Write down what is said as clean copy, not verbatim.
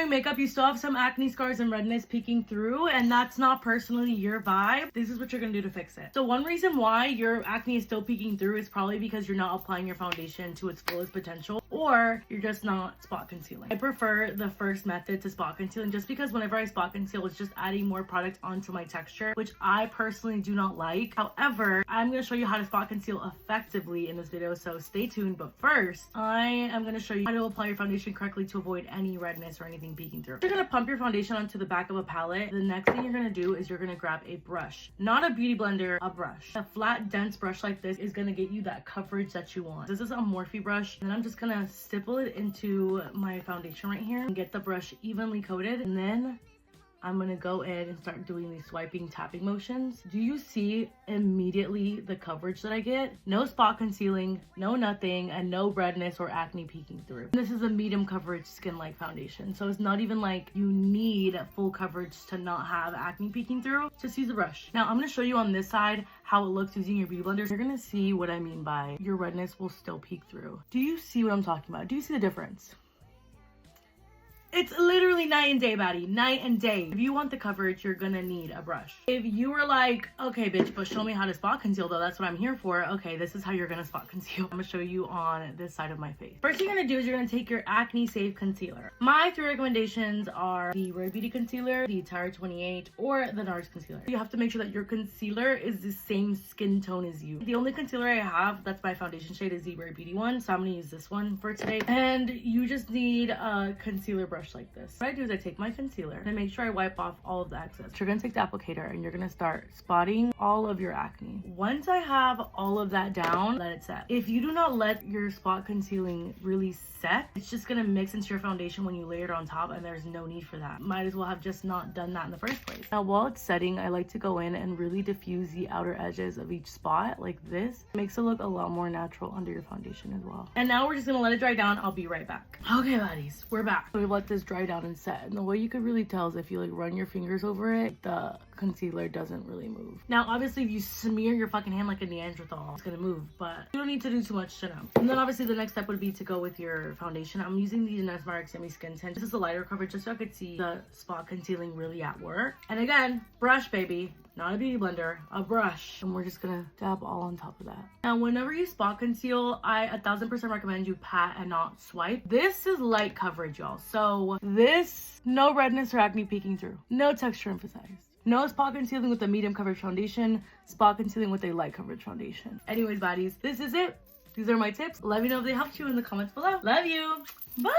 doing makeup, you still have some acne scars and redness peeking through, and that's not personally your vibe, this is what you're gonna do to fix it. So one reason why your acne is still peeking through is probably because you're not applying your foundation to its fullest potential, or you're just not spot concealing. I prefer the first method to spot concealing just because whenever I spot conceal, it's just adding more product onto my texture, which I personally do not like. However, I'm gonna show you how to spot conceal effectively in this video, so stay tuned. But first, I am gonna show you how to apply your foundation correctly to avoid any redness or anything peeking through. You're gonna pump your foundation onto the back of a palette. The next thing you're gonna do is you're gonna grab a brush, not a beauty blender, a brush. A flat, dense brush like this is gonna get you that coverage that you want. This is a Morphe brush, and I'm just gonna stipple it into my foundation right here and get the brush evenly coated, and then I'm gonna go in and start doing these swiping, tapping motions. Do you see immediately the coverage that I get? No spot concealing, no nothing, and no redness or acne peeking through. This is a medium coverage skin-like foundation, so it's not even like you need full coverage to not have acne peeking through. Just use a brush. Now I'm gonna show you on this side how it looks using your beauty blender. You're gonna see what I mean by your redness will still peek through. Do you see what I'm talking about? Do you see the difference? It's literally night and day, baddie. Night and day. If you want the coverage, you're gonna need a brush. If you were like, okay, bitch, but show me how to spot conceal though, that's what I'm here for. Okay, this is how you're gonna spot conceal. I'm gonna show you on this side of my face. First thing you're gonna do is you're gonna take your Acne Safe Concealer. My 3 recommendations are the Rare Beauty Concealer, the Tire 28, or the NARS Concealer. You have to make sure that your concealer is the same skin tone as you. The only concealer I have that's my foundation shade is the Rare Beauty one, so I'm gonna use this one for today. And you just need a concealer brush like this. What I do is I take my concealer and I make sure I wipe off all of the excess. You're gonna take the applicator and you're gonna start spotting all of your acne. Once I have all of that down, let it set. If you do not let your spot concealing really set, it's just gonna mix into your foundation when you layer it on top, and there's no need for that. Might as well have just not done that in the first place. Now while it's setting, I like to go in and really diffuse the outer edges of each spot like this. It makes it look a lot more natural under your foundation as well. And now we're just gonna let it dry down. I'll be right back. Okay, buddies, we're back. So we let this dry down and set, and the way you could really tell is if you like run your fingers over it, the concealer doesn't really move. Now obviously if you smear your fucking hand like a Neanderthal, it's gonna move, but you don't need to do too much to know. And then obviously the next step would be to go with your foundation. I'm using the Nesmark Semi Skin Tint. This is a lighter coverage just so I could see the spot concealing really at work. And again, brush, baby, not a beauty blender, a brush. And we're just gonna dab all on top of that. Now whenever you spot conceal, I 1000% recommend you pat and not swipe. This is light coverage, y'all. So this, no redness or acne peeking through, no texture emphasized. No spot concealing with a medium coverage foundation, spot concealing with a light coverage foundation. Anyways, baddies, this is it. These are my tips. Let me know if they helped you in the comments below. Love you. Bye.